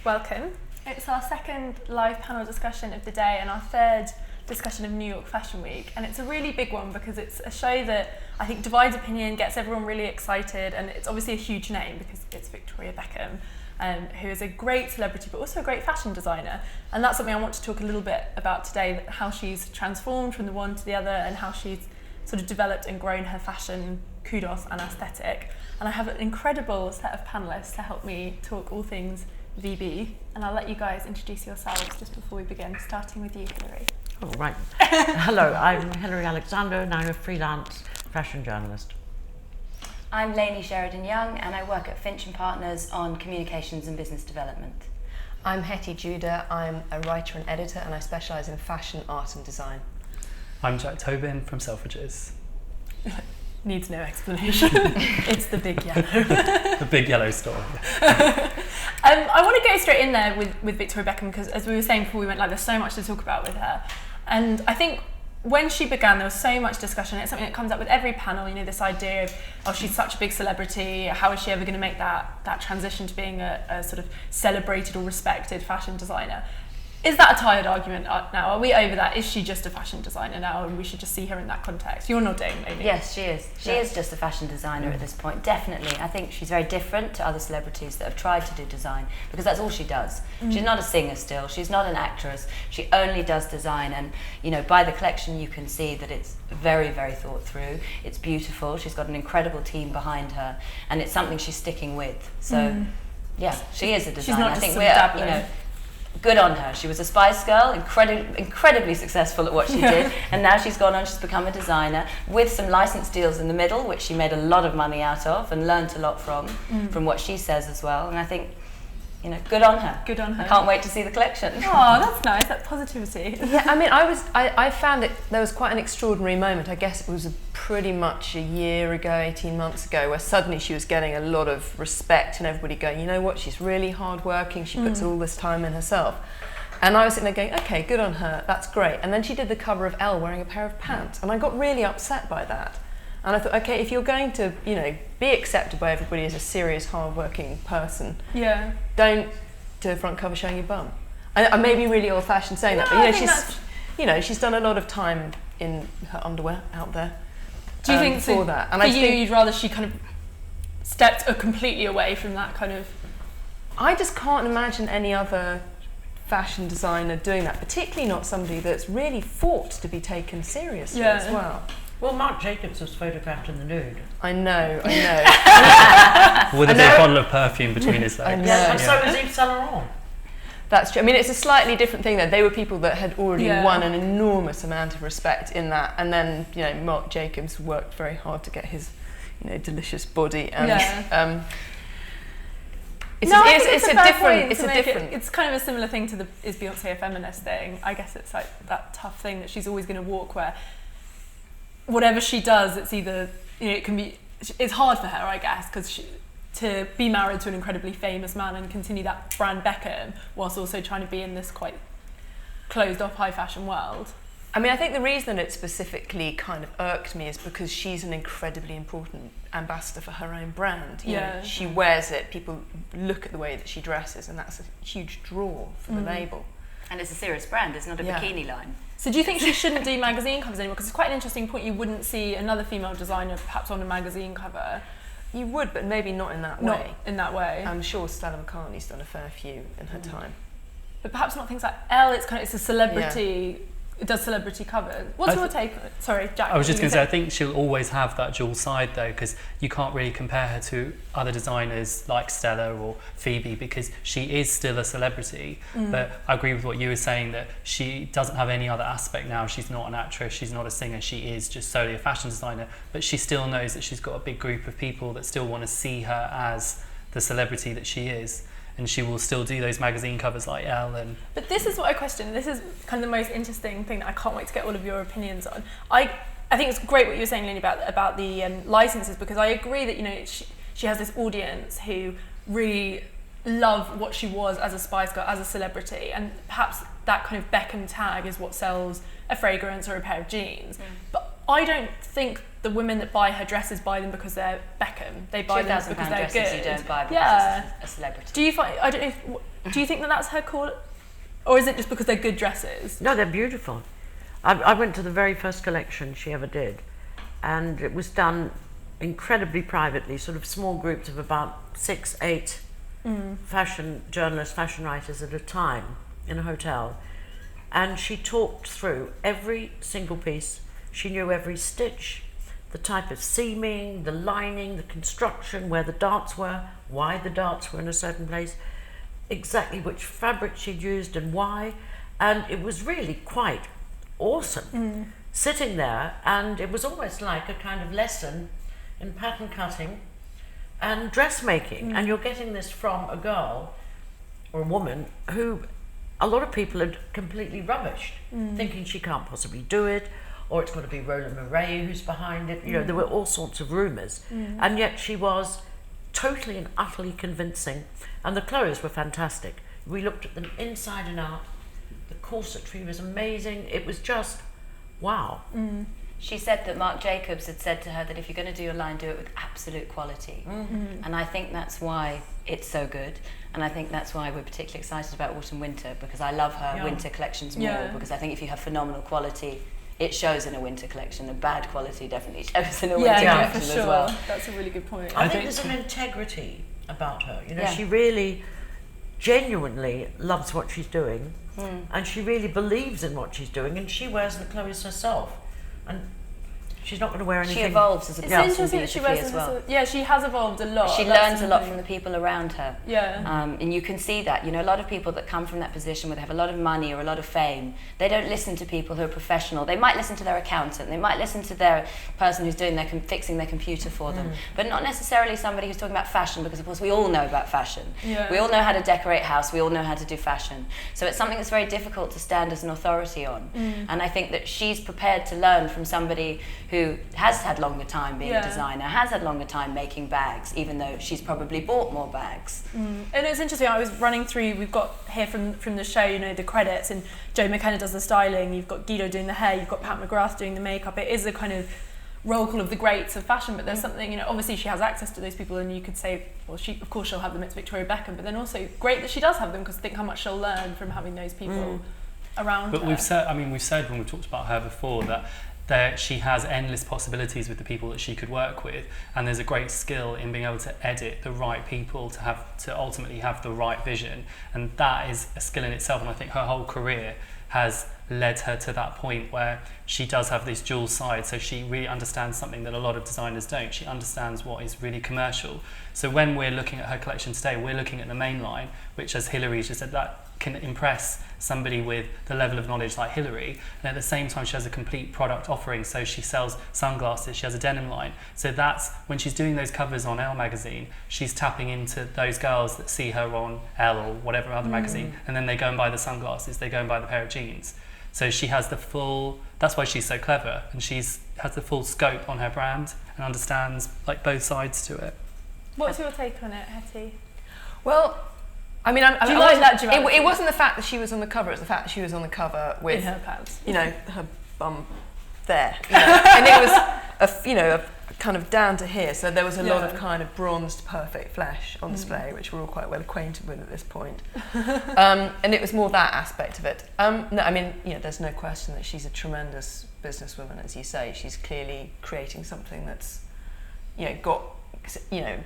Welcome. It's our second live panel discussion of the day and our third discussion of New York Fashion Week, and it's a really big one because it's a show that I think divides opinion, gets everyone really excited, and it's obviously a huge name because it's Victoria Beckham, who is a great celebrity but also a great fashion designer, and that's something I want to talk a little bit about today, how she's transformed from the one to the other and how she's sort of developed and grown her fashion kudos and aesthetic. And I have an incredible set of panellists to help me talk all things VB, and I'll let you guys introduce yourselves just before we begin, starting with you, Hilary. Oh, right. Hello, I'm Hilary Alexander and I'm a freelance fashion journalist. I'm Lainey Sheridan-Young and I work at Finch & Partners on communications and business development. I'm Hettie Judah, I'm a writer and editor and I specialise in fashion, art and design. I'm Tobin from Selfridges. Needs no explanation. It's the big yellow. The big yellow store. I want to go straight in there with Victoria Beckham because, as we were saying before we went live, there's so much to talk about with her. And I think when she began, there was so much discussion. It's something that comes up with every panel, you know, this idea of, oh, she's such a big celebrity, how is she ever going to make that transition to being a sort of celebrated or respected fashion designer? Is that a tired argument now? Are we over that? Is she just a fashion designer now and we should just see her in that context? You're nodding, maybe. Yes, she is. She is just a fashion designer at this point, definitely. I think she's very different to other celebrities that have tried to do design because that's all she does. She's not a singer still, she's not an actress, she only does design, and you know, by the collection you can see that it's very, very thought through, it's beautiful, she's got an incredible team behind her and it's something she's sticking with. So yeah, she is a designer. She's not just I think you know, good on her. She was a Spice Girl, incredibly successul at what she did, and now she's gone on, she's become a designer with some license deals in the middle, which she made a lot of money out of and learnt a lot from what she says as well. And I think, you know, good on her. Good on her. I can't wait to see the collection. Oh, that's nice, that positivity. Yeah, I mean, I found it, there was quite an extraordinary moment. I guess it was pretty much a year ago, 18 months ago, where suddenly she was getting a lot of respect and everybody going, you know what, she's really hardworking, she puts all this time in herself. And I was sitting there going, okay, good on her, that's great. And then she did the cover of ELLE wearing a pair of pants, and I got really upset by that. And I thought, okay, if you're going to, you know, be accepted by everybody as a serious, hard-working person, don't do a front cover showing your bum. I may be really old-fashioned saying that, but she's done a lot of time in her underwear out there. Do you think for so, that? And for I you, think you'd rather she kind of stepped completely away from that kind of? I just can't imagine any other fashion designer doing that, particularly not somebody that's really fought to be taken seriously as well. Well, Marc Jacobs was photographed in the nude. I know. With a big bottle of perfume between his legs. And so was Yves Saint Laurent. That's true. I mean, it's a slightly different thing though. They were people that had already won an enormous amount of respect in that, and then, you know, Marc Jacobs worked very hard to get his, you know, delicious body, and it's kind of a similar thing to the is Beyonce a feminist thing. I guess it's like that tough thing that she's always going to walk where whatever she does, it's either, you know, it's hard for her, I guess, because to be married to an incredibly famous man and continue that brand Beckham whilst also trying to be in this quite closed off high fashion world. I mean, I think the reason it specifically kind of irked me is because she's an incredibly important ambassador for her own brand. You know, she wears it, people look at the way that she dresses, and that's a huge draw for the label. And it's a serious brand, it's not a bikini line. So do you think she shouldn't do magazine covers anymore? Because it's quite an interesting point, you wouldn't see another female designer perhaps on a magazine cover. You would, but maybe not in that way. Not in that way. I'm sure Stella McCartney's done a fair few in her time. But perhaps not things like ELLE, it's a celebrity, it does celebrity covers. What's your take on it? Sorry, Jack. I was just going to say, I think she'll always have that dual side though, because you can't really compare her to other designers like Stella or Phoebe because she is still a celebrity. But I agree with what you were saying, that she doesn't have any other aspect now. She's not an actress, she's not a singer, she is just solely a fashion designer. But she still knows that she's got a big group of people that still want to see her as the celebrity that she is. And she will still do those magazine covers like ELLE. But this is what I question. This is kind of the most interesting thing that I can't wait to get all of your opinions on. I think it's great what you were saying, Lainey, about the licenses, because I agree that, you know, she has this audience who really love what she was as a Spice Girl, as a celebrity, and perhaps that kind of Beckham tag is what sells a fragrance or a pair of jeans. But I don't think the women that buy her dresses buy them because they're Beckham. They buy them because they're dresses good. you don't buy because it's a celebrity. Do you find? I don't know. Do you think that that's her call, or is it just because they're good dresses? No, they're beautiful. I went to the very first collection she ever did, and it was done incredibly privately, sort of small groups of about 6, 8 fashion journalists, fashion writers at a time in a hotel. And she talked through every single piece. She knew every stitch, the type of seaming, the lining, the construction, where the darts were, why the darts were in a certain place, exactly which fabric she'd used and why. And it was really quite awesome sitting there, and it was almost like a kind of lesson in pattern cutting and dressmaking. And you're getting this from a girl or a woman who a lot of people had completely rubbished, thinking she can't possibly do it, or it's got to be Roland Murray who's behind it. You know, there were all sorts of rumours. And yet she was totally and utterly convincing. And the clothes were fantastic. We looked at them inside and out. The corsetry was amazing. It was just, wow. She said that Marc Jacobs had said to her that if you're going to do your line, do it with absolute quality. And I think that's why it's so good. And I think that's why we're particularly excited about autumn winter, because I love her winter collections more, because I think if you have phenomenal quality, it shows in a winter collection. The bad quality definitely shows in a winter collection for sure. as well. That's a really good point. I think there's an integrity about her. You know, she really genuinely loves what she's doing, and she really believes in what she's doing, and she wears the clothes herself. And she's not going to wear anything. She evolves as a It's person interesting that she wears as well. Yeah, she has evolved a lot. She learns a lot from the people around her. And you can see that. You know, a lot of people that come from that position where they have a lot of money or a lot of fame, they don't listen to people who are professional. They might listen to their accountant. They might listen to their person who's doing fixing their computer for them. But not necessarily somebody who's talking about fashion, because of course we all know about fashion. We all know how to decorate house. We all know how to do fashion. So it's something that's very difficult to stand as an authority on. And I think that she's prepared to learn from somebody who has had longer time being a designer, has had longer time making bags, even though she's probably bought more bags. And it's interesting, I was running through, we've got here from the show, you know, the credits, and Joe McKenna does the styling, you've got Guido doing the hair, you've got Pat McGrath doing the makeup. It is a kind of roll call of the greats of fashion, but there's something, you know, obviously she has access to those people, and you could say, well, of course she'll have them, it's Victoria Beckham, but then also great that she does have them, because think how much she'll learn from having those people around But her. we've said when we've talked about her before that she has endless possibilities with the people that she could work with, and there's a great skill in being able to edit the right people to ultimately have the right vision, and that is a skill in itself. And I think her whole career has led her to that point where she does have this dual side, so she really understands something that a lot of designers don't. She understands what is really commercial. So when we're looking at her collection today, we're looking at the main line, which, as Hilary just said, that can impress somebody with the level of knowledge like Hilary, and at the same time she has a complete product offering. So she sells sunglasses, she has a denim line, so that's when she's doing those covers on Elle magazine, she's tapping into those girls that see her on Elle or whatever other magazine, and then they go and buy the sunglasses, they go and buy the pair of jeans. So she has the full, that's why she's so clever, and has the full scope on her brand and understands like both sides to it. What's your take on it, Hettie? Well, I mean, Do you like that duality? it wasn't the fact that she was on the cover; it was the fact that she was on the cover with in her pants, you know, her bum there, you know. And it was a kind of down to here. So there was a lot of kind of bronzed, perfect flesh on display, which we're all quite well acquainted with at this point. And it was more that aspect of it. No, I mean, you know, there's no question that she's a tremendous businesswoman, as you say. She's clearly creating something that's, you know, got, you know,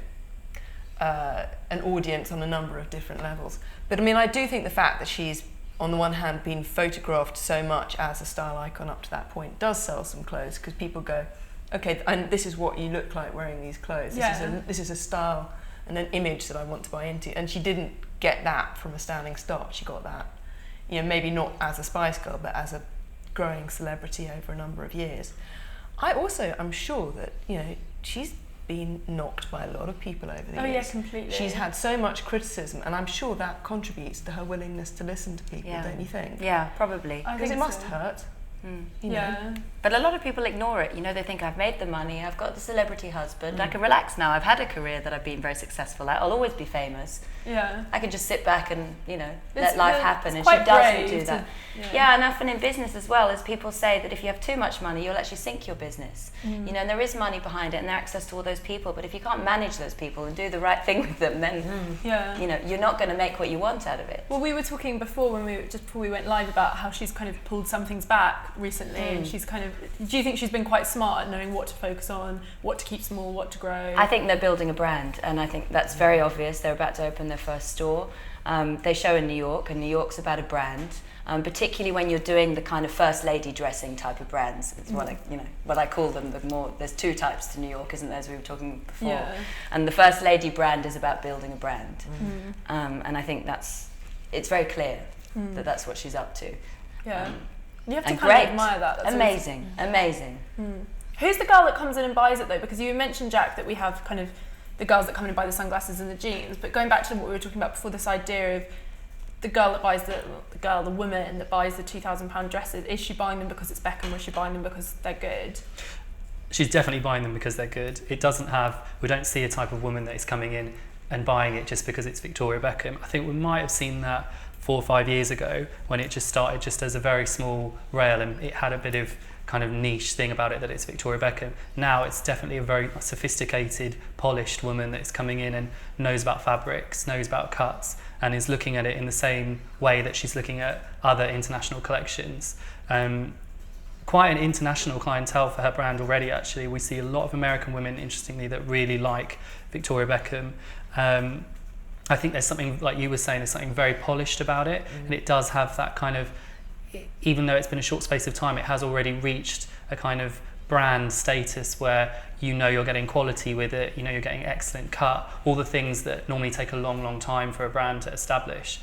an audience on a number of different levels. But I mean, I do think the fact that she's, on the one hand, been photographed so much as a style icon up to that point does sell some clothes, because people go, okay, and this is what you look like wearing these clothes. This is a style and an image that I want to buy into. And she didn't get that from a standing start. She got that, you know, maybe not as a Spice Girl, but as a growing celebrity over a number of years. I'm sure that, you know, she's been knocked by a lot of people over the years. Oh yeah, completely. She's had so much criticism, and I'm sure that contributes to her willingness to listen to people, don't you think? Yeah, probably. Because it must hurt. You know? Yeah. But a lot of people ignore it. You know, they think I've made the money, I've got the celebrity husband, I can relax now. I've had a career that I've been very successful at. I'll always be famous. Yeah. I can just sit back and, you know, It's- let life it's happen. And quite she doesn't brave do to- that. yeah. Yeah, and often in business as well, as people say that if you have too much money, you'll actually sink your business. You know, and there is money behind it and access to all those people. But if you can't manage those people and do the right thing with them, then, Yeah. you know, you're not going to make what you want out of it. Well, we were talking before before we went live about how she's kind of pulled some things back recently, and she's kind of. Do you think she's been quite smart at knowing what to focus on, what to keep small, what to grow? I think they're building a brand, and I think that's very obvious. They're about to open their first store. They show in New York, and New York's about a brand. Particularly when you're doing the kind of first lady dressing type of brands. It's what I call them. There's two types to New York, isn't there, as we were talking before. Yeah. And the first lady brand is about building a brand. And I think it's very clear that that's what she's up to. Yeah. You have to And kind great. of admire that. That's Amazing. Who's the girl that comes in and buys it though? Because you mentioned, Jack, that we have kind of the girls that come in and buy the sunglasses and the jeans. But going back to what we were talking about before, this idea of the girl that buys the woman that buys the £2,000 dresses, is she buying them because it's Beckham, or is she buying them because they're good? She's definitely buying them because they're good. We don't see a type of woman that is coming in and buying it just because it's Victoria Beckham. I think we might have seen that 4 or 5 years ago when it just started just as a very small rail, and it had a bit of kind of niche thing about it that it's Victoria Beckham. Now it's definitely a very sophisticated, polished woman that is coming in and knows about fabrics, knows about cuts, and is looking at it in the same way that she's looking at other international collections. Quite an international clientele for her brand already, actually. We see a lot of American women, interestingly, that really like Victoria Beckham. I think there's something, like you were saying, there's something very polished about it, and it does have that kind of, even though it's been a short space of time, it has already reached a kind of brand status where you know you're getting quality with it, you know you're getting excellent cut, all the things that normally take a long time for a brand to establish.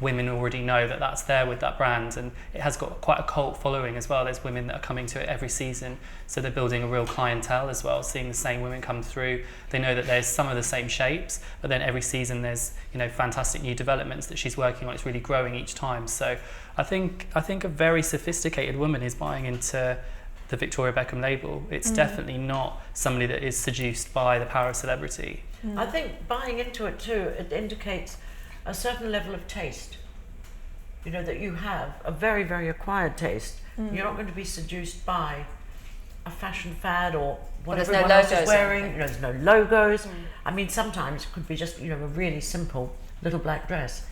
Women already know that that's there with that brand, and it has got quite a cult following as well. There's women that are coming to it every season, so they're building a real clientele as well, seeing the same women come through. They know that there's some of the same shapes, but then every season there's, you know, fantastic new developments that she's working on. It's really growing each time. So I think a very sophisticated woman is buying into the Victoria Beckham label. It's definitely not somebody that is seduced by the power of celebrity. I think buying into it too, it indicates a certain level of taste. You know, that you have a very, very acquired taste. You're not going to be seduced by a fashion fad or what there's everyone no else logos is wearing. You know, there's no logos. I mean, sometimes it could be just, you know, a really simple little black dress,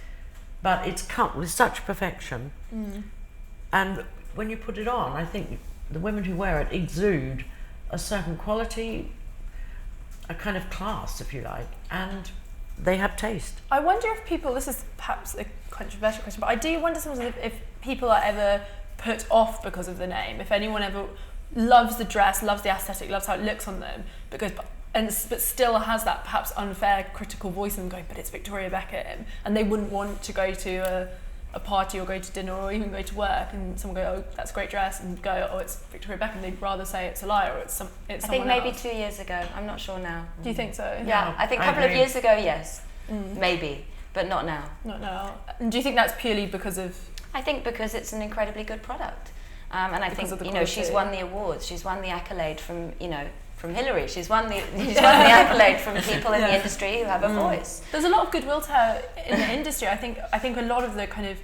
but it's cut with such perfection. And when you put it on, I think the women who wear it exude a certain quality, a kind of class, if you like, and they have taste. I wonder if people, this is perhaps a controversial question, but I do wonder sometimes if people are ever put off because of the name, if anyone ever loves the dress, loves the aesthetic, loves how it looks on them, but still has that perhaps unfair critical voice and going, but it's Victoria Beckham, and they wouldn't want to go to a party or go to dinner or even go to work and someone go, oh, that's a great dress, and go, oh, it's Victoria Beckham. They'd rather say it's a lie or it's someone else. I think maybe 2 years ago. I'm not sure now. Do you think so? Yeah, I think a couple of years ago, yes. Maybe, but not now. Not now. And do you think that's purely because of... I think because it's an incredibly good product. And I Because of think, the you know, she's quality. won the awards. She's won the accolade from, you know, from Hilary. She's won the accolade from people in the industry who have a voice. There's a lot of goodwill to her in the industry. I think a lot of the kind of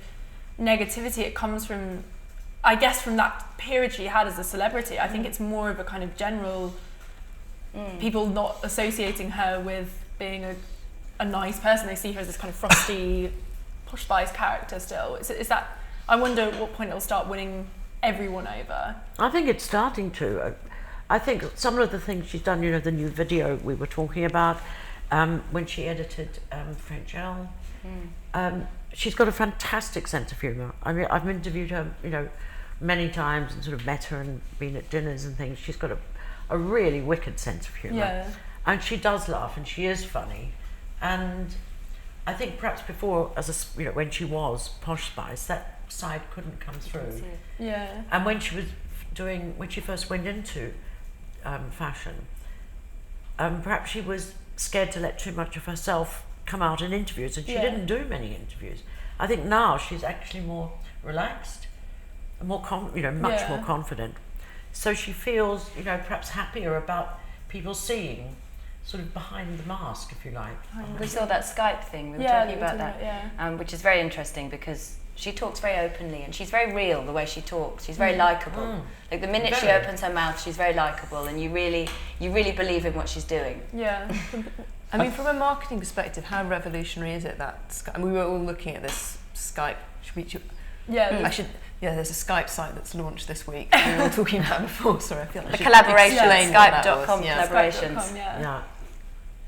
negativity, it comes from, I guess, from that period she had as a celebrity. I think it's more of a kind of general people not associating her with being a nice person. They see her as this kind of frosty, posh spice character still. Is that, I wonder at what point it'll start winning everyone over. I think it's starting to. I think some of the things she's done, you know, the new video we were talking about, when she edited French ELLE, she's got a fantastic sense of humour. I mean, I've interviewed her, you know, many times and sort of met her and been at dinners and things. She's got a really wicked sense of humour. Yeah. And she does laugh and she is funny. And I think perhaps before, you know, when she was Posh Spice, that side couldn't come through. Yeah. And when she first went into fashion, perhaps she was scared to let too much of herself come out in interviews, and she didn't do many interviews. I think now she's actually more relaxed, more much more confident. So she feels, perhaps happier about people seeing sort of behind the mask, if you like. We saw that Skype thing, we were talking about that, which is very interesting because she talks very openly and she's very real the way she talks. She's very likeable. Like the minute she opens her mouth, she's very likeable, and you really believe in what she's doing. Yeah. I mean, from a marketing perspective, how revolutionary is it that Skype? And we were all looking at this Skype. There's a Skype site that's launched this week. We were all talking about it before, sorry, I feel like the collaboration, Skype.com collaborations. Skype.com, Yeah.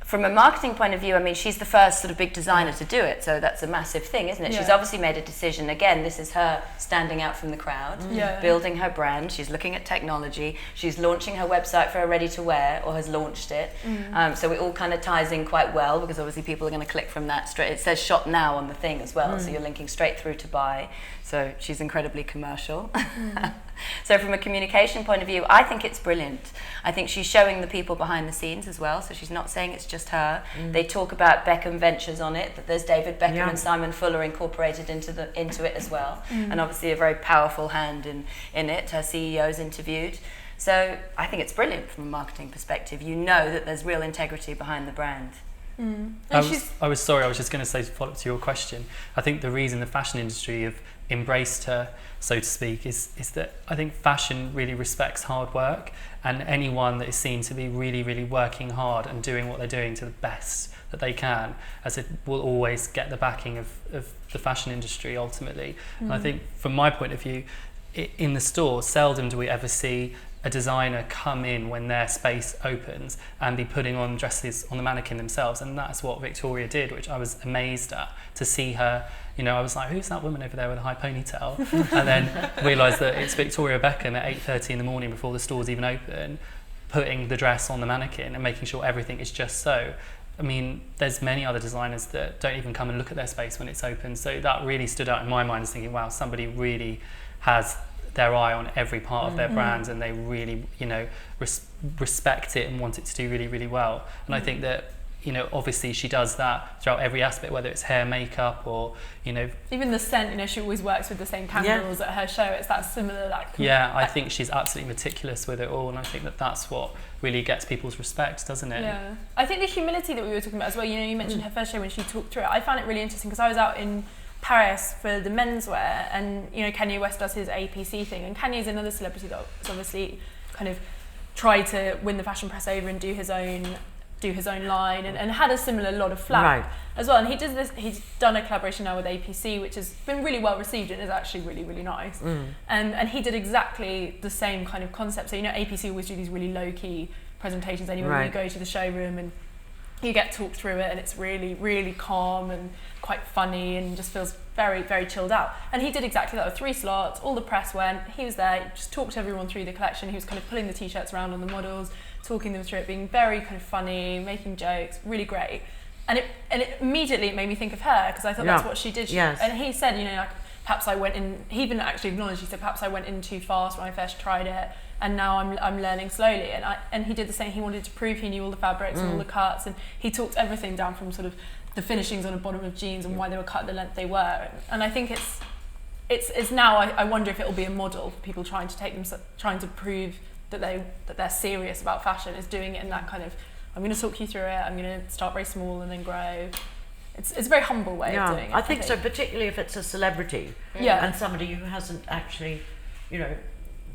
From a marketing point of view, I mean, she's the first sort of big designer to do it, so that's a massive thing, isn't it? Yeah. She's obviously made a decision. Again, this is her standing out from the crowd, building her brand. She's looking at technology. She's launching her website for her ready-to-wear, or has launched it. So it all kind of ties in quite well, because obviously people are going to click from that straight. It says shop now on the thing as well, so you're linking straight through to buy. So she's incredibly commercial. So from a communication point of view, I think it's brilliant. I think she's showing the people behind the scenes as well, so she's not saying it's just her. They talk about Beckham Ventures on it, that there's David Beckham and Simon Fuller incorporated into it as well, and obviously a very powerful hand in it. Her CEO's interviewed. So I think it's brilliant from a marketing perspective. You know that there's real integrity behind the brand. I was just going to say, to follow up to your question, I think the reason the fashion industry have embraced her, so to speak, is that I think fashion really respects hard work, and anyone that is seen to be really, really working hard and doing what they're doing to the best that they can, as it will always get the backing of the fashion industry ultimately. And I think from my point of view, in the store, seldom do we ever see a designer come in when their space opens and be putting on dresses on the mannequin themselves, and that's what Victoria did, which I was amazed at, to see her. I was like, who's that woman over there with a high ponytail? And then realised that it's Victoria Beckham at 8:30 in the morning before the store's even open, putting the dress on the mannequin and making sure everything is just so. I mean, there's many other designers that don't even come and look at their space when it's open, so that really stood out in my mind, as thinking, wow, somebody really has their eye on every part of their brand, and they really, respect it and want it to do really, really well. And I think that, obviously she does that throughout every aspect, whether it's hair, makeup, or, even the scent. She always works with the same candles at her show. It's that similar, I think she's absolutely meticulous with it all, and I think that that's what really gets people's respect, doesn't it? Yeah. I think the humility that we were talking about as well, you mentioned her first show when she talked through it. I found it really interesting because I was out in Paris for the menswear, and Kanye West does his APC thing, and Kanye's another celebrity that's obviously kind of tried to win the fashion press over and do his own line, and had a similar lot of flack as well. And he's done a collaboration now with APC, which has been really well received and is actually really, really nice. And he did exactly the same kind of concept. So APC always do these really low-key presentations anyway, when you go to the showroom and you get talked through it, and it's really, really calm and quite funny, and just feels very, very chilled out. And he did exactly that with 3 slots. All the press went. He was there, just talked to everyone through the collection. He was kind of pulling the t-shirts around on the models, talking them through it, being very kind of funny, making jokes, really great. And it immediately made me think of her, because I thought that's what she did. And he said, perhaps I went in. He even actually acknowledged. He said, perhaps I went in too fast when I first tried it, and now I'm learning slowly. And he did the same. He wanted to prove he knew all the fabrics and all the cuts, and he talked everything down from sort of the finishings on the bottom of jeans and why they were cut the length they were. And I think it's now. I wonder if it will be a model for people trying to prove that they're serious about fashion, is doing it in that kind of, I'm going to talk you through it. I'm going to start very small and then grow. It's a very humble way of doing it. I think so, particularly if it's a celebrity and somebody who hasn't actually,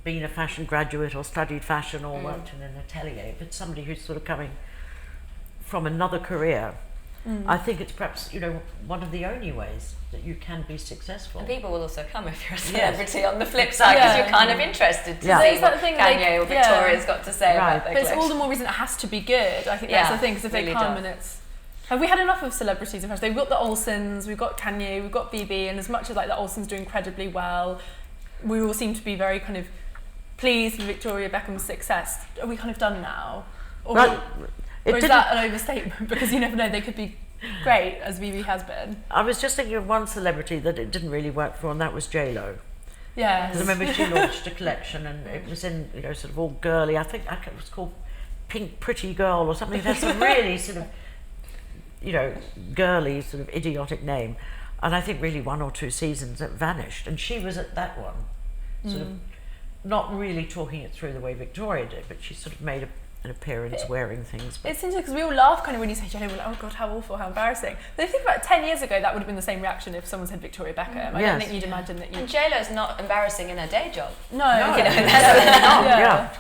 been a fashion graduate or studied fashion or worked in an atelier. If it's somebody who's sort of coming from another career, I think it's perhaps, one of the only ways that you can be successful. And people will also come if you're a celebrity on the flip side, because you're kind of interested to see what Kanye or Victoria's got to say about their collection. But it's all the more reason it has to be good. I think that's the thing, because if really they come and it's... Have we had enough of celebrities in fashion? We've got the Olsens, we've got Kanye, we've got BB, and as much as the Olsens do incredibly well, we all seem to be very kind of pleased with Victoria Beckham's success. Are we kind of done now? Or is that an overstatement? Because you never know, they could be great, as BB has been. I was just thinking of one celebrity that it didn't really work for, and that was J-Lo. Yes. Because I remember she launched a collection, and it was in, sort of all girly. I think it was called Pink Pretty Girl or something. It had some really sort of, girly, sort of idiotic name. And I think really 1 or 2 seasons it vanished, and she was at that one. sort of not really talking it through the way Victoria did, but she sort of made an appearance wearing things. It's interesting because we all laugh kind of when you say Jello, we're like, oh God, how awful, how embarrassing. But if you think about it, 10 years ago, that would have been the same reaction if someone said Victoria Beckham. I don't think you'd imagine that you... And JLo's not embarrassing in her day job. No. You know, that's not. Yeah.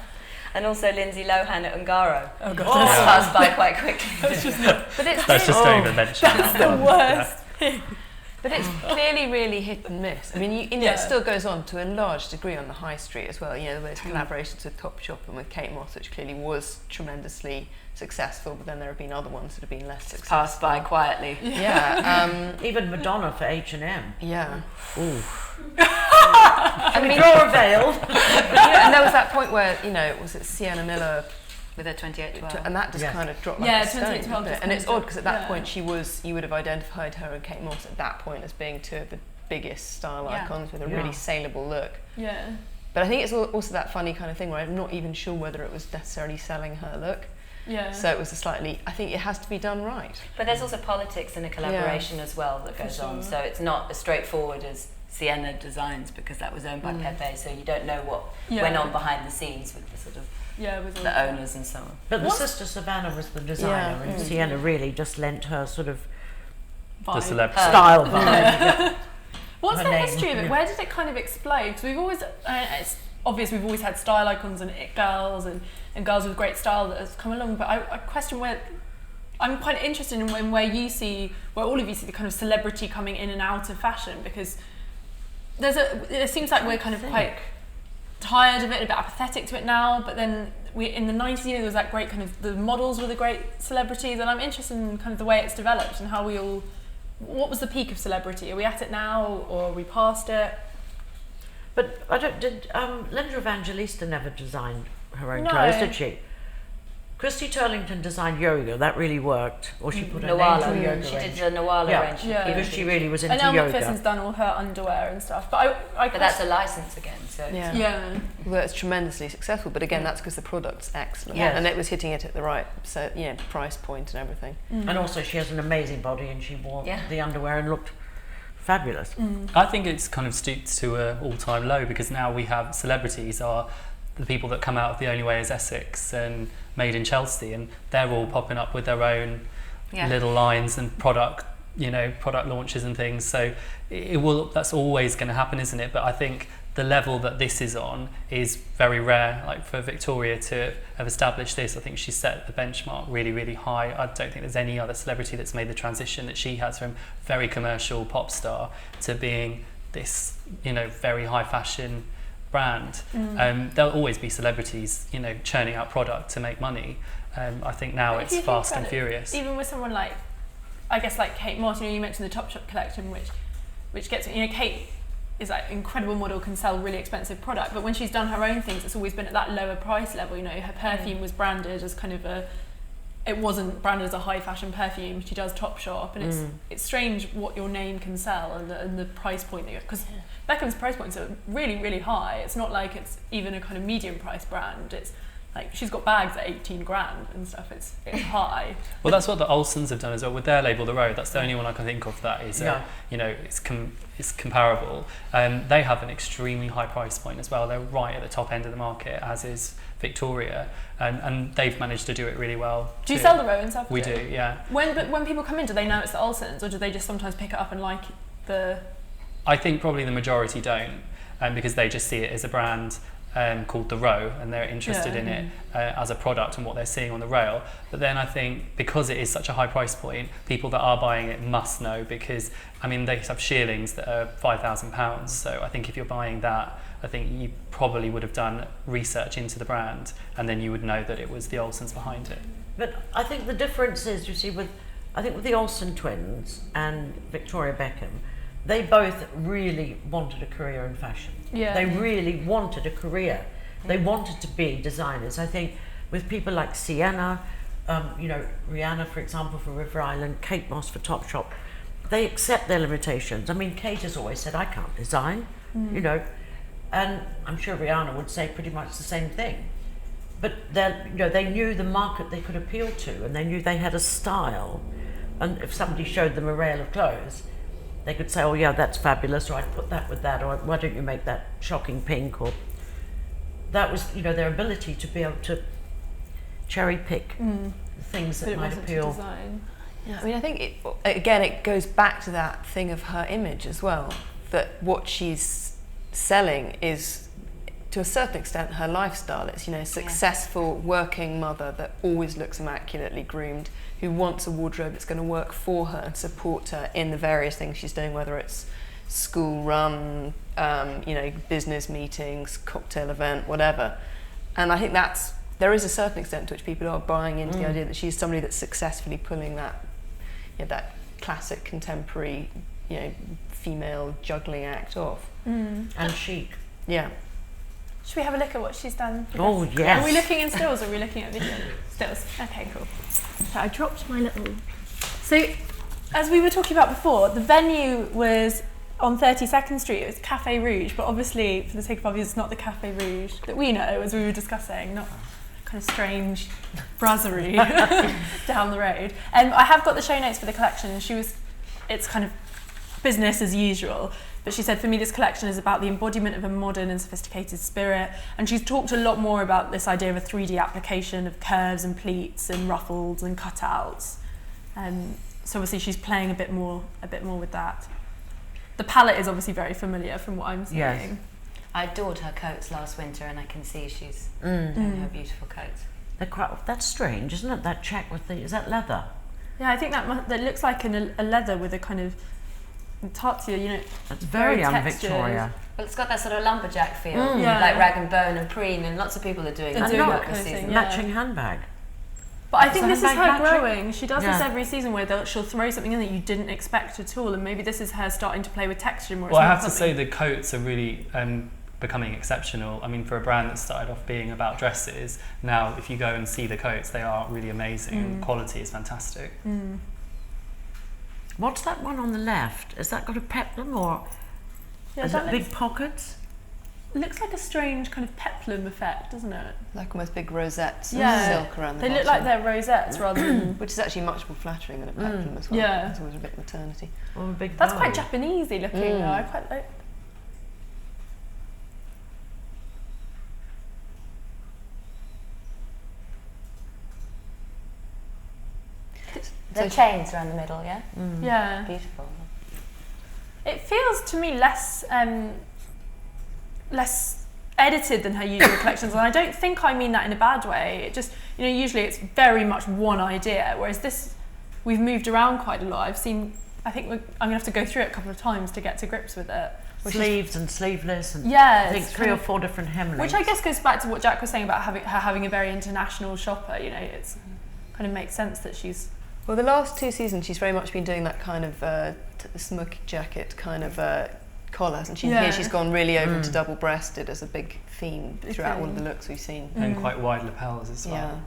And also Lindsay Lohan at Ungaro. Oh God. That's passed by quite quickly. But it's That's just don't even mention That's that. the worst. But it's clearly really hit and miss. I mean, you know, it still goes on to a large degree on the high street as well. You know, there's collaborations with Topshop and with Kate Moss, which clearly was tremendously successful, but then there have been other ones that have been less successful. Passed by quietly. Yeah. Even Madonna for H&M. Yeah. Ooh. I mean, Draw a veil. and there was that point where, you know, was it Sienna Miller? With her 2812. And that just kind of dropped like Yeah, a stone, 2812 didn't it? just And it's kind of- odd because at that point you would have identified her and Kate Moss at that point as being two of the biggest style icons with a really saleable look. Yeah. But I think it's also that funny kind of thing where I'm not even sure whether it was necessarily selling her look. Yeah. So it was a slightly, I think it has to be done right. But there's also politics in a collaboration as well that goes on. So it's not as straightforward as Sienna Designs because that was owned by Pepe, so you don't know what went on behind the scenes with the sort of with all the owners and so on. But the sister Savannah was the designer, and Sienna really just lent her sort of The celebrity. style vibe. What's Her the name, history of it? yeah. Where did it kind of explode? Because we've always, it's obvious we've always had style icons and it girls and girls with great style that has come along, but I question where, I'm quite interested in where you see, where all of you see the kind of celebrity coming in and out of fashion, because it seems like we're kind of quite tired of it, a bit apathetic to it now, but then in the 90s, you know, there was that great kind of, the models were the great celebrities, and I'm interested in kind of the way it's developed and how we all, what was the peak of celebrity? Are we at it now, or are we past it? But Linda Evangelista never designed her own No. clothes, did she? Christy Turlington designed yoga, that really worked. Or she put her name Nawala. to a yoga She range. did the Nawala Yeah. range. Yeah. Because she really was And into Elle yoga. Macpherson's done all her underwear and stuff, but I But that's a license again, so Yeah. Well, it's tremendously successful, but again, that's because the product's excellent. Yes. And it was hitting it at the right, so, you know, price point and everything. And also she has an amazing body and she wore the underwear and looked fabulous. I think it's kind of stooped to an all-time low because now we have celebrities are the people that come out of The Only Way is Essex and Made in Chelsea, and they're all popping up with their own little lines and product launches and things. So it will. That's always going to happen, isn't it? But I think the level that this is on is very rare. Like for Victoria to have established this, I think she set the benchmark really, really high. I don't think there's any other celebrity that's made the transition that she has from very commercial pop star to being this, you know, very high fashion brand. There'll always be celebrities, you know, churning out product to make money. I think now But if it's you think fast about and it, furious. Even with someone like, I guess like Kate Moss, you know, you mentioned the Topshop collection, which gets, you know, Kate is like incredible model, can sell really expensive product, but when she's done her own things, it's always been at that lower price level. You know, her perfume was branded as kind of it wasn't branded as a high fashion perfume. She does Topshop, and it's strange what your name can sell and the price point that because Beckham's price points are really, really high. It's not like it's even a kind of medium price brand. It's like she's got bags at 18 grand and stuff. It's high. Well, that's what the Olsons have done as well with their label, The Road. That's the only one I can think of that is, you know, it's comparable. They have an extremely high price point as well. They're right at the top end of the market, as is Victoria, and they've managed to do it really well. Do you too. sell The Row and stuff? We do, yeah. When people come in, do they know it's the Olsons, or do they just sometimes pick it up and like the? I think probably the majority don't, because they just see it as a brand called The Row, and they're interested in it as a product and what they're seeing on the rail. But then I think because it is such a high price point, people that are buying it must know, because I mean they have shearlings that are £5,000. So I think if you're buying that, I think you probably would have done research into the brand, and then you would know that it was the Olsons behind it. But I think the difference is, you see, with the Olsen twins and Victoria Beckham, they both really wanted a career in fashion. Yeah. They really wanted a career. They wanted to be designers. I think with people like Sienna, you know, Rihanna, for example, for River Island, Kate Moss for Topshop, they accept their limitations. I mean, Kate has always said, I can't design, you know, and I'm sure Rihanna would say pretty much the same thing. But they knew the market they could appeal to, and they knew they had a style. And if somebody showed them a rail of clothes, they could say, oh yeah, that's fabulous, or I'd put that with that, or why don't you make that shocking pink, or that was, you know, their ability to be able to cherry pick things that might appeal. Yeah, I mean, I think it goes back to that thing of her image as well, that what she's selling is, to a certain extent, her lifestyle. It's, you know, successful working mother that always looks immaculately groomed, who wants a wardrobe that's going to work for her and support her in the various things she's doing, whether it's school run, you know, business meetings, cocktail event, whatever. And I think there is a certain extent to which people are buying into the idea that she's somebody that's successfully pulling that, you know, that classic contemporary, you know, female juggling act off. And chic. Yeah. Should we have a look at what she's done? Oh, yes. Are we looking in stills or are we looking at video? Stills. Okay, cool. So I dropped my little... So, as we were talking about before, the venue was on 32nd Street. It was Café Rouge, but obviously, for the sake of obvious, it's not the Café Rouge that we know, as we were discussing, not kind of strange brasserie down the road. And I have got the show notes for the collection, and it's kind of business as usual. But she said, for me, this collection is about the embodiment of a modern and sophisticated spirit. And she's talked a lot more about this idea of a 3D application of curves and pleats and ruffles and cutouts. So obviously she's playing a bit more with that. The palette is obviously very familiar from what I'm seeing. Yes. I adored her coats last winter, and I can see she's in her beautiful coats. That's strange, isn't it? That check with is that leather? Yeah, I think that looks like a leather with a kind of tarsia, you know. That's very textured. un-Victoria. Well, it's got that sort of lumberjack feel, Yeah. like rag and bone and preen, and lots of people are doing that doing throughout that the kind of season. thing, yeah. Matching handbag. But I think So this is her handbag matching? growing. She does this Yeah. every season where she'll throw something in that you didn't expect at all, and maybe this is her starting to play with texture more. Well, I have to say the coats are really becoming exceptional. I mean, for a brand that started off being about dresses, now if you go and see the coats, they are really amazing, and the quality is fantastic. What's that one on the left? Has that got a peplum, or has it big pockets? It looks like a strange kind of peplum effect, doesn't it? Like almost big rosettes of Yeah. silk around the They bottom. look like they're rosettes rather than... Which is actually much more flattering than a peplum as well. Yeah. It's always a bit maternity. Or a big That's bow? quite Japanesey looking though. I quite like... The chains around the middle, yeah? Yeah. Beautiful. It feels to me less edited than her usual collections, and I don't think I mean that in a bad way. It just, you know, usually it's very much one idea, whereas this, we've moved around quite a lot. I think I'm gonna have to go through it a couple of times to get to grips with it. Sleeves and sleeveless, and Yeah, I think it's 3 kind or of- 4 different hem lengths. Which I guess goes back to what Jack was saying about her having a very international shopper. You know, it's kind of makes sense that she's... Well, the last 2 seasons, she's very much been doing that kind of smoky jacket kind of collar, hasn't she? Yeah. Here she's gone really over to double-breasted as a big theme throughout all of the theme. looks we've seen. And quite wide lapels as well. Yeah.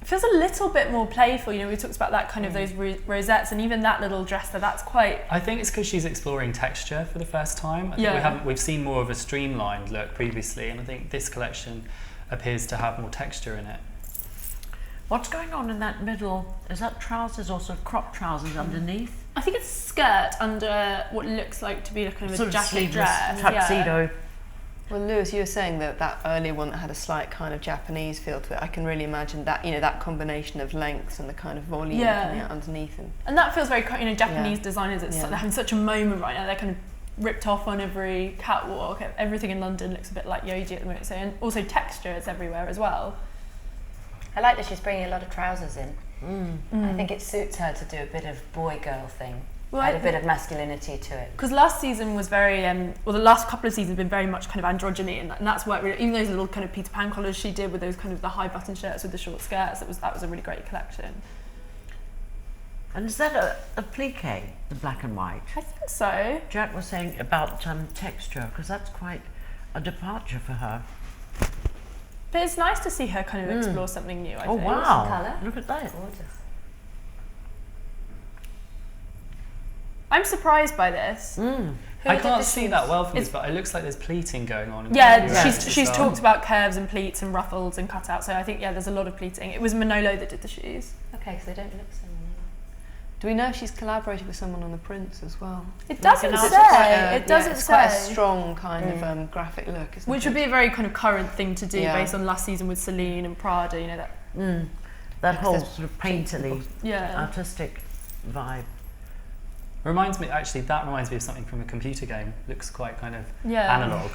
It feels a little bit more playful. You know, we talked about that kind of those rosettes, and even that little dress there, that's quite... I think it's because she's exploring texture for the first time. I think we've seen more of a streamlined look previously, and I think this collection appears to have more texture in it. What's going on in that middle? Is that trousers, or sort of crop trousers underneath? I think it's a skirt under what looks like to be a kind of Sort a of jacket sleeveless dress. tuxedo. Well, Lewis, you were saying that earlier one that had a slight kind of Japanese feel to it. I can really imagine that, you know, that combination of lengths and the kind of volume coming out underneath. And that feels very, you know, Japanese designers. It's Yeah. they're having such a moment right now. They're kind of ripped off on every catwalk. Everything in London looks a bit like Yoji at the moment. So, and also texture is everywhere as well. I like that she's bringing a lot of trousers in. I think it suits her to do a bit of boy-girl thing. Well, Add a bit of masculinity to it. Because last season was very, the last couple of seasons have been very much kind of androgyny, and that's worked really. Even those little kind of Peter Pan collars she did with those kind of the high button shirts with the short skirts, that was a really great collection. And is that a plique, the black and white? I think so. Jack was saying about texture, because that's quite a departure for her. But it's nice to see her kind of explore something new, I Oh think. wow! colour. Look at that. Gorgeous. I'm surprised by this. I can't see that well from this, but it looks like there's pleating going on. In Yeah, the she's talked about curves and pleats and ruffles and cutouts, so I think, there's a lot of pleating. It was Manolo that did the shoes. Okay, because they don't look so Do we know if she's collaborated with someone on the prints as well? It doesn't It's say. It doesn't it's say. quite a strong kind of graphic look, isn't Which it? would be a very kind of current thing to do Yeah. based on last season with Celine and Prada, you know, that. That whole there's sort of painterly, Yeah. artistic vibe. That reminds me of something from a computer game. Looks quite kind of Yeah. analog.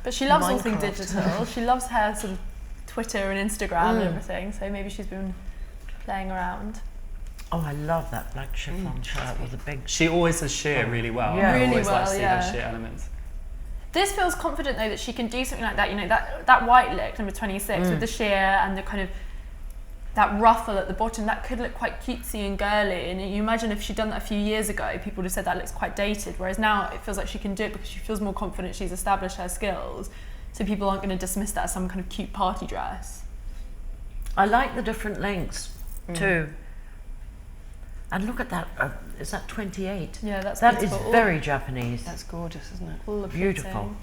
But she loves all things Minecraft. digital. She loves her sort of Twitter and Instagram and Mm. everything, so maybe she's been playing around. Oh, I love that black chiffon shirt with the big. She always does sheer really well. Yeah. I Really always like well, to see yeah. those sheer elements. This feels confident though that she can do something like that, you know, that white look, number 26, with the sheer and the kind of that ruffle at the bottom, that could look quite cutesy and girly. And you imagine if she'd done that a few years ago, people would have said that looks quite dated, whereas now it feels like she can do it because she feels more confident, she's established her skills, so people aren't going to dismiss that as some kind of cute party dress. I like the different lengths too. And look at that. Is that 28? Yeah, that's That is beautiful. very Japanese. That's gorgeous, isn't it? All the beautiful. printing.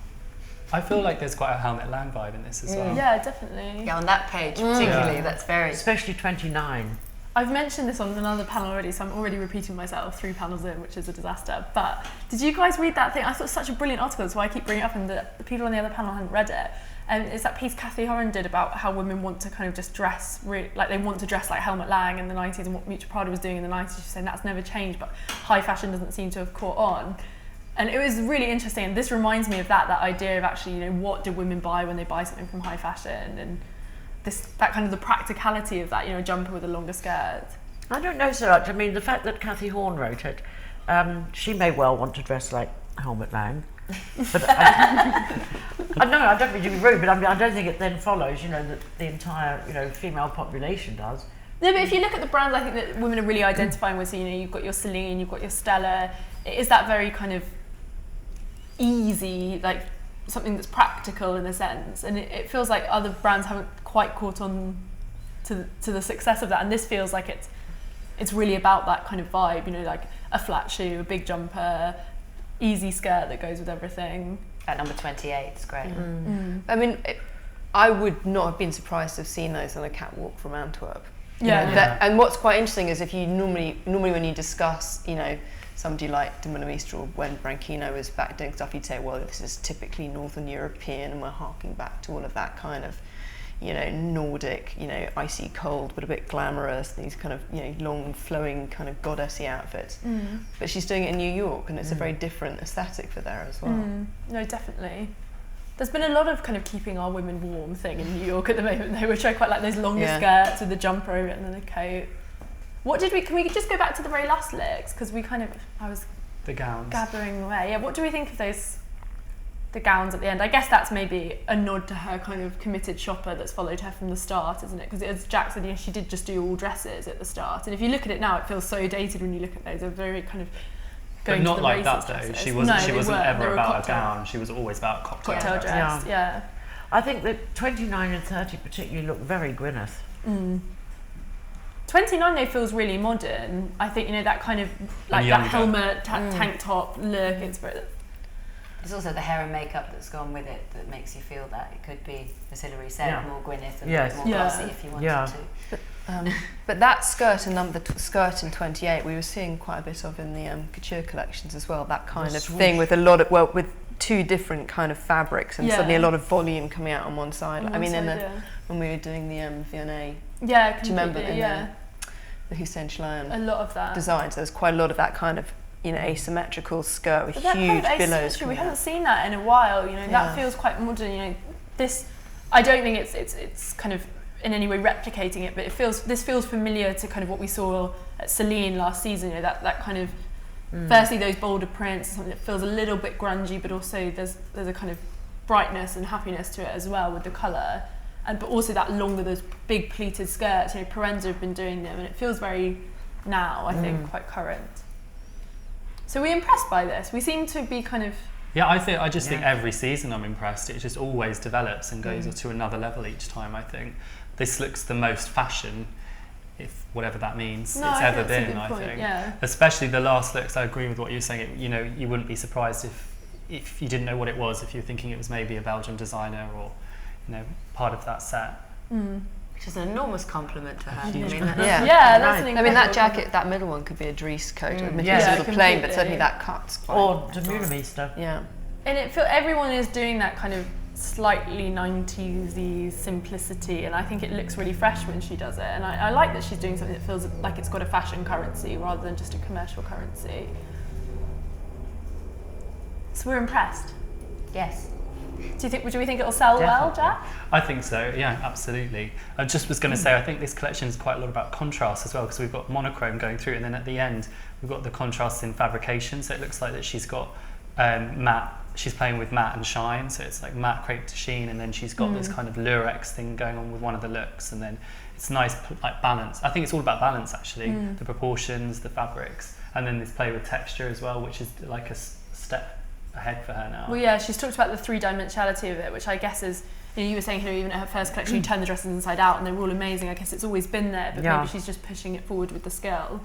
I feel like there's quite a Helmet Lang vibe in this as well. Yeah, definitely. Yeah, on that page particularly, Yeah. that's very... Especially 29. I've mentioned this on another panel already, so I'm already repeating myself 3 panels in, which is a disaster. But did you guys read that thing? I thought it was such a brilliant article, that's why I keep bringing it up, and the people on the other panel hadn't read it. And it's that piece Cathy Horan did about how women want to kind of just dress, like they want to dress like Helmut Lang in the 90s and what Miuccia Prada was doing in the 90s. She's saying that's never changed, but high fashion doesn't seem to have caught on. And it was really interesting, and this reminds me of that idea of actually, you know, what do women buy when they buy something from high fashion, and that kind of the practicality of that, you know, a jumper with a longer skirt. I don't know so much. I mean, the fact that Cathy Horn wrote it, she may well want to dress like Helmut Lang. But I don't mean to be rude, but I don't think it then follows, you know, that the entire, you know, female population does. No, but if you look at the brands, I think that women are really identifying with, so, you know, you've got your Celine, you've got your Stella. It is that very kind of easy, like something that's practical in a sense, and it feels like other brands haven't quite caught on to the success of that, and this feels like it's really about that kind of vibe, you know, like a flat shoe, a big jumper, easy skirt that goes with everything. At number 28, it's great. I mean, I would not have been surprised to have seen those on a catwalk from Antwerp. You Yeah. know, and what's quite interesting is if you normally when you discuss, you know, somebody like De Minomistra or when Branchino was back doing stuff, you'd say, well, this is typically Northern European, and we're harking back to all of that kind of, you know, Nordic, you know, icy cold but a bit glamorous, these kind of, you know, long flowing kind of goddessy outfits. But she's doing it in New York, and it's a very different aesthetic for there as well. No, definitely. There's been a lot of kind of keeping our women warm thing in New York at the moment, though, which I quite like, those longer skirts with the jumper over it and then the coat. Can we just go back to the very last looks? Because I was The gowns. gathering away. Yeah, what do we think of the gowns at the end? I guess that's maybe a nod to her kind of committed shopper that's followed her from the start, isn't it? Because as Jack said, you know, she did just do all dresses at the start. And if you look at it now, it feels so dated when you look at those. They're very kind of But going not to the like that races though. dresses. She wasn't They ever were about cocktail- a gown. She was always about cocktail. cocktail dress. Yeah. I think that 29 and 30 particularly look very Gwyneth. 29 though feels really modern. I think, you know, that kind of like that younger. helmet, tank top look. It's very, There's also the hair and makeup that's gone with it that makes you feel that it could be, as Hilary said, Yeah. more Gwyneth and Yes. a bit more glossy if you wanted to. But that skirt and skirt in 28, we were seeing quite a bit of in the couture collections as well. That kind The of swoosh. thing with with 2 different kind of fabrics and suddenly a lot of volume coming out on one side. On I one mean, side, when we were doing the V&A, yeah, do you remember completely, in the Hussein a Chalayan lot of that. designs? There's quite a lot of that kind of, you know, asymmetrical skirt with But that huge kind of billows. asymmetry, we coming haven't out. seen that in a while. You know, Yeah. that feels quite modern. You know, this. I don't think it's kind of in any way replicating it, but this feels familiar to kind of what we saw at Celine last season. You know, that kind of firstly those bolder prints, something that feels a little bit grungy, but also there's a kind of brightness and happiness to it as well with the colour, but also that longer, those big pleated skirts. You know, Parenza have been doing them, and it feels very now, I think, quite current. So we're impressed by this. We seem to be kind of. Yeah, I just think every season I'm impressed. It just always develops and goes to another level each time, I think. This looks the most fashion, if whatever that means, No, it's I ever think that's a been, good I point, think. yeah. Especially the last looks, I agree with what you're saying. You know, you wouldn't be surprised if you didn't know what it was, if you were thinking it was maybe a Belgian designer or, you know, part of that set. Which is an enormous compliment to her. Huge That's an I mean, that jacket, that middle one could be a Dries coat. I mean, it's a little plain, but certainly that cuts quite. Or the Mulamy stuff. Yeah. And everyone is doing that kind of slightly 90s-y simplicity, and I think it looks really fresh when she does it. And I like that she's doing something that feels like it's got a fashion currency rather than just a commercial currency. So we're impressed. Yes. Do we think it'll sell well, Jack? I think so, yeah, absolutely. I just was going to say, I think this collection is quite a lot about contrast as well, because we've got monochrome going through, and then at the end we've got the contrasts in fabrication, so it looks like that she's got matte, she's playing with matte and shine, so it's like matte crepe to sheen, and then she's got this kind of lurex thing going on with one of the looks, and then it's nice like balance. I think it's all about balance actually, the proportions, the fabrics, and then this play with texture as well, which is like a step ahead for her now. Well, yeah, she's talked about the three-dimensionality of it, which I guess is, you were saying, Hilary, even at her first collection, you turn the dresses inside out and they're all amazing. I guess it's always been there, but maybe she's just pushing it forward with the skill.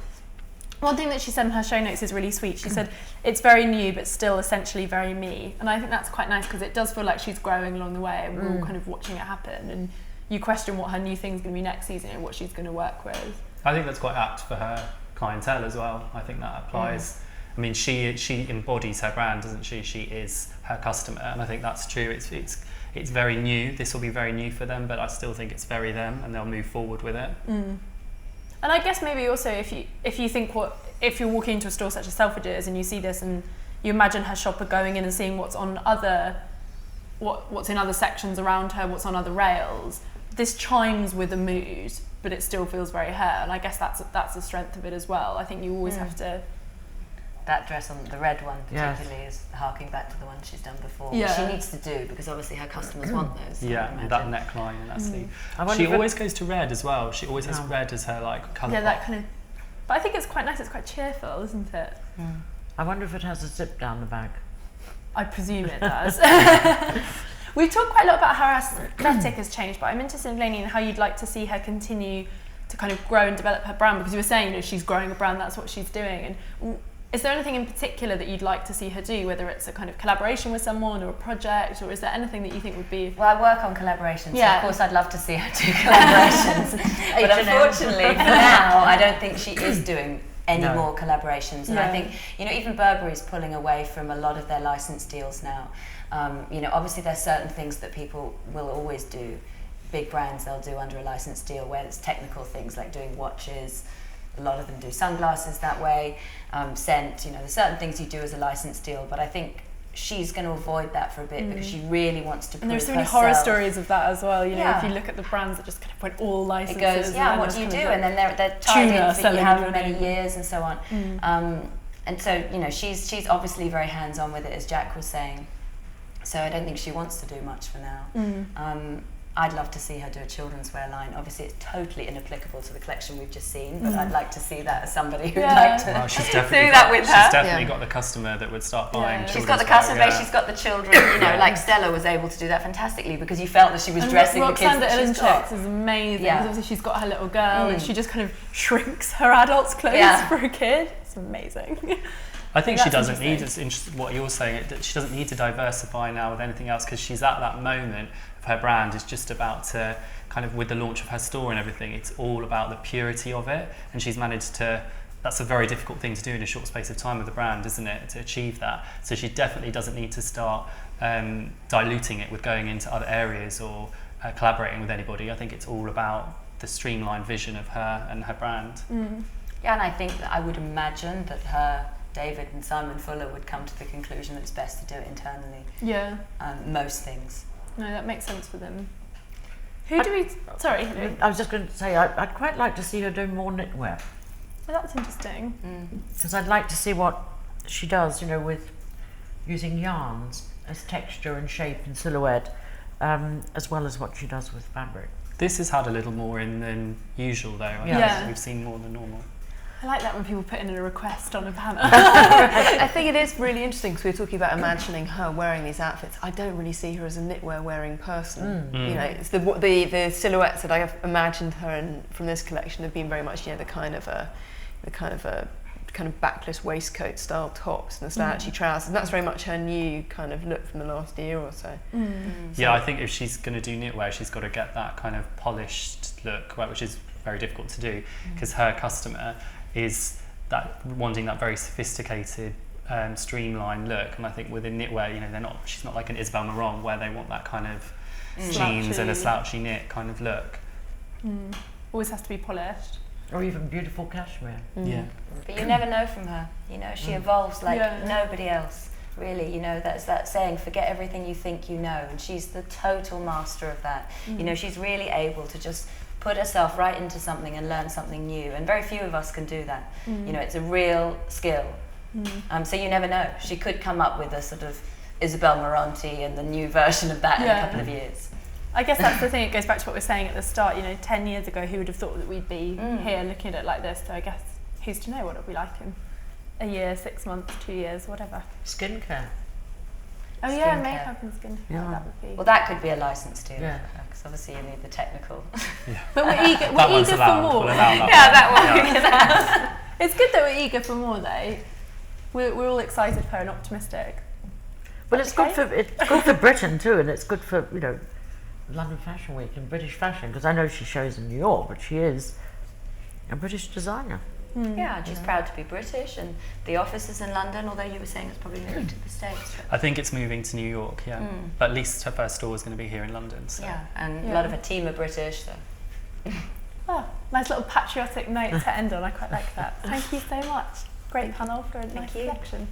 One thing that she said in her show notes is really sweet. She said, it's very new, but still essentially very me. And I think that's quite nice, because it does feel like she's growing along the way, and we're all kind of watching it happen. And you question what her new thing's going to be next season and what she's going to work with. I think that's quite apt for her clientele as well. I think that applies. I mean, she embodies her brand, doesn't she? She is her customer, and I think that's true. It's very new. This will be very new for them, but I still think it's very them, and they'll move forward with it. And I guess maybe also if you think if you're walking into a store such as Selfridges and you see this and you imagine her shopper going in and seeing what's in other sections around her, what's on other rails, this chimes with a mood, but it still feels very her. And I guess that's the strength of it as well. I think you always have to. That dress on the red one particularly is harking back to the one she's done before. Yeah. Which she needs to do, because obviously her customers want those. Yeah, and that neckline and that sleeve. She always goes to red as well. She always has red as her like colour. Yeah, that kind of. But I think it's quite nice. It's quite cheerful, isn't it? I wonder if it has a zip down the back. I presume it does. We've talked quite a lot about how her aesthetic has changed, but I'm interested in Lainey and how you'd like to see her continue to kind of grow and develop her brand, because you were saying, she's growing a brand, that's what she's doing. And is there anything in particular that you'd like to see her do, whether it's a kind of collaboration with someone or a project, or is there anything that you think would be... Well, I work on collaborations, so of course I'd love to see her do collaborations. But unfortunately, for now, I don't think she is doing any more collaborations. And I think, even Burberry's pulling away from a lot of their licensed deals now. Obviously there's certain things that people will always do. Big brands, they'll do under a licensed deal, where it's technical things like doing watches. A lot of them do sunglasses that way, scent, there's certain things you do as a licensed deal, but I think she's going to avoid that for a bit because she really wants to prove And there's so herself. many horror stories of that as well, if you look at the brands that just kind of went all licenses. It goes, and what do you do? And then they're tied in for however many years and so on. And so, she's obviously very hands-on with it, as Jack was saying. So I don't think she wants to do much for now. I'd love to see her do a children's wear line. Obviously, it's totally inapplicable to the collection we've just seen, but I'd like to see that as somebody who'd like to she's do definitely that with her. She's definitely got the customer that would start buying. She's got the customer base, she's got the children. Like Stella was able to do that fantastically because you felt that she was dressing the kids that she's got. is amazing. Yeah. Obviously, she's got her little girl, and she just kind of shrinks her adult's clothes for a kid. It's amazing. I think she doesn't need, it's interesting what you're saying, she doesn't need to diversify now with anything else, because she's at that moment of her brand is just about to kind of, with the launch of her store and everything, it's all about the purity of it, and she's managed to, that's a very difficult thing to do in a short space of time with the brand, isn't it, to achieve that. So she definitely doesn't need to start diluting it with going into other areas or collaborating with anybody. I think it's all about the streamlined vision of her and her brand. Yeah, and I think that I would imagine that her David and Simon Fuller would come to the conclusion that it's best to do it internally. Yeah. Most things. No, that makes sense for them. Who do we... Sorry, Hilary. I was just going to say, I'd quite like to see her do more knitwear. Well, that's interesting. Because I'd like to see what she does, with using yarns as texture and shape and silhouette, as well as what she does with fabric. This has had a little more in than usual, though. Yeah. We've seen more than normal. I like that when people put in a request on a banner. I think it is really interesting because we were talking about imagining her wearing these outfits. I don't really see her as a knitwear wearing person. It's the silhouettes that I have imagined her in from this collection have been very much, the kind of a kind of backless waistcoat style tops and the slouchy trousers. And that's very much her new kind of look from the last year or so. Yeah, I think if she's going to do knitwear, she's got to get that kind of polished look, right, which is very difficult to do because her customer is that wanting that very sophisticated, streamlined look. And I think within knitwear, you know, she's not like an Isabel Marant where they want that kind of jeans and a slouchy knit kind of look. Always has to be polished. Or even beautiful cashmere. Yeah. But you never know from her. You know, she evolves like nobody else. Really, you know, that's that saying, forget everything you think you know, and she's the total master of that. You know, she's really able to just put herself right into something and learn something new, and very few of us can do that. You know, it's a real skill. So you never know. She could come up with a sort of Isabel Marant-y and the new version of that in a couple of years. I guess that's the thing, it goes back to what we were saying at the start, you know, 10 years ago, who would have thought that we'd be here looking at it like this? So I guess, who's to know what it'll be like in a year, 6 months, 2 years, whatever. Skincare. Oh yeah, Skincare. makeup and skincare, that would be... Well, that could be a license too. Yeah. Because obviously you need the technical. But we're eager for more. That one. It's good that we're eager for more though. We're all excited for her and optimistic. Well, it's good for Britain too, and it's good for, you know, London Fashion Week and British fashion, because I know she shows in New York, but she is a British designer. Yeah, she's proud to be British, and the office is in London, although you were saying it's probably moving to the States. I think it's moving to New York, but at least her first store is going to be here in London. So. Yeah, and a lot of her team are British. So. Oh, nice little patriotic note to end on. I quite like that. Thank you so much. Great panel for a nice selection.